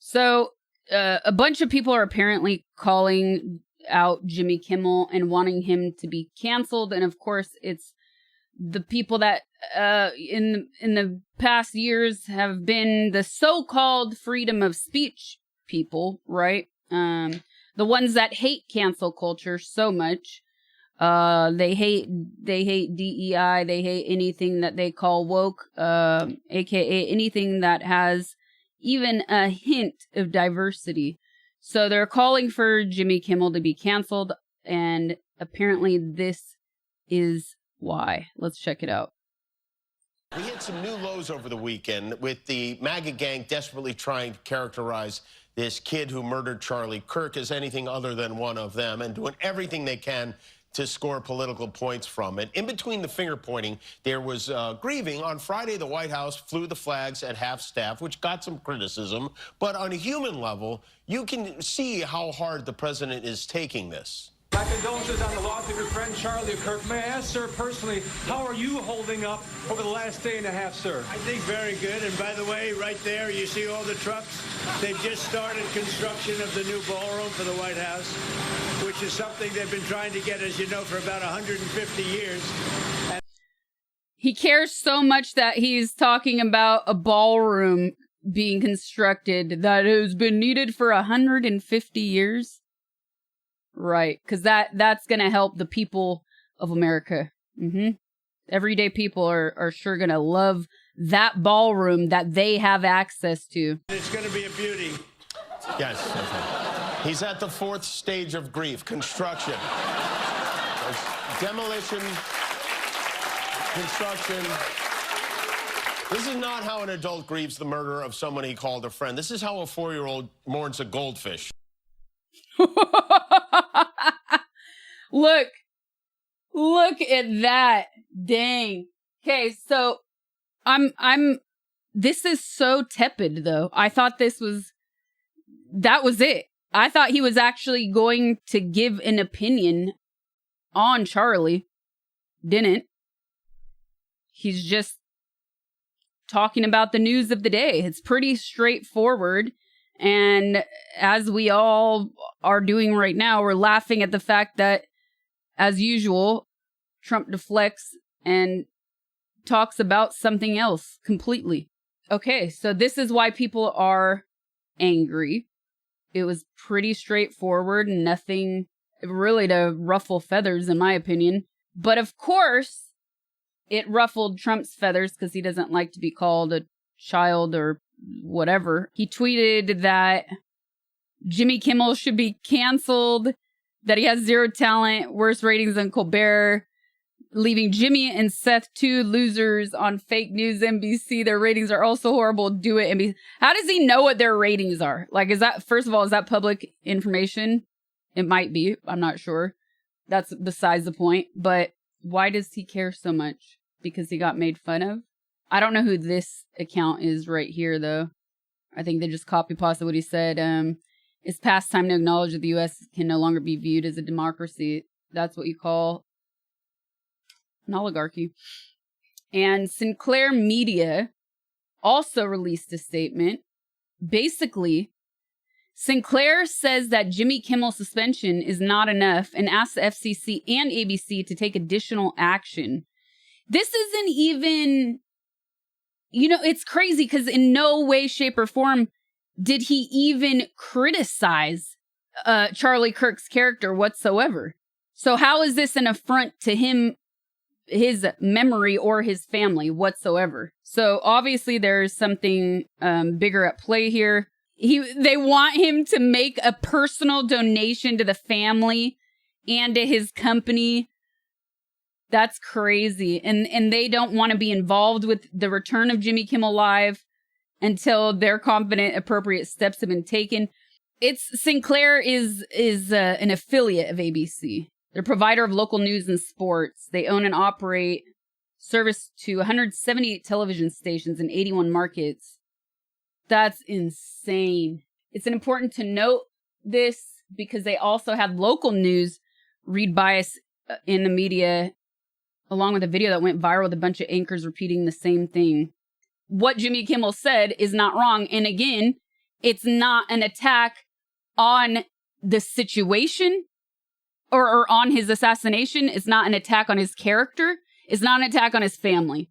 So a bunch of people are apparently calling out Jimmy Kimmel and wanting him to be canceled. And of course, it's the people that in the past years have been the so-called freedom of speech people, right? The ones that hate cancel culture so much. They hate DEI. They hate anything that they call woke, aka anything that has even a hint of diversity. So they're calling for Jimmy Kimmel to be canceled, and apparently this is why. Let's check it out. We hit some new lows over the weekend with the MAGA gang desperately trying to characterize this kid who murdered Charlie Kirk as anything other than one of them and doing everything they can to score political points from it. In between the finger pointing, there was grieving. On Friday, the White House flew the flags at half-staff, which got some criticism. But on a human level, you can see how hard the president is taking this. My condolences on the loss of your friend Charlie Kirk. May I ask, sir, personally, how are you holding up over the last day and a half, sir? I think very good. And by the way, right there, you see all the trucks? They've just started construction of the new ballroom for the White House, which is something they've been trying to get, as you know, for about 150 years. And he cares so much that he's talking about a ballroom being constructed that has been needed for 150 years. Right, because that's going to help the people of America. Everyday people are sure going to love that ballroom that they have access to. it's going to be a beauty. Yes. He's at the fourth stage of grief, construction. There's demolition, construction. This is not how an adult grieves the murder of someone he called a friend. This is how a 4-year-old mourns a goldfish. Look at that. Dang. Okay, so this is so tepid though. I thought that was it. I thought he was actually going to give an opinion on Charlie. Didn't. He's just talking about the news of the day. It's pretty straightforward. And as we all are doing right now, we're laughing at the fact that, as usual, Trump deflects and talks about something else completely. Okay, so this is why people are angry. It was pretty straightforward and nothing really to ruffle feathers, in my opinion. But of course, it ruffled Trump's feathers because he doesn't like to be called a child or whatever. He tweeted that Jimmy Kimmel should be canceled, that he has zero talent, worse ratings than Colbert, leaving Jimmy and Seth two losers on fake news NBC. Their ratings are also horrible. Do it NBC. How does he know what their ratings are? Like, first of all, is that public information? It might be. I'm not sure. That's besides the point. But why does he care so much? Because he got made fun of? I don't know who this account is right here, though. I think they just copy-pasted what he said. It's past time to acknowledge that the U.S. can no longer be viewed as a democracy. That's what you call an oligarchy. And Sinclair Media also released a statement. Basically, Sinclair says that Jimmy Kimmel's suspension is not enough and asks the FCC and ABC to take additional action. This isn't even... it's crazy because in no way, shape, or form did he even criticize Charlie Kirk's character whatsoever. So how is this an affront to him, his memory, or his family whatsoever? So obviously there's something bigger at play here. They want him to make a personal donation to the family and to his company. That's crazy. And they don't want to be involved with the return of Jimmy Kimmel Live until they're confident appropriate steps have been taken. Sinclair is an affiliate of ABC. They're a provider of local news and sports. They own and operate service to 178 television stations in 81 markets. That's insane. It's important to note this because they also had local news read bias in the media, along with a video that went viral with a bunch of anchors repeating the same thing. What Jimmy Kimmel said is not wrong. And again, it's not an attack on the situation or on his assassination. It's not an attack on his character. It's not an attack on his family.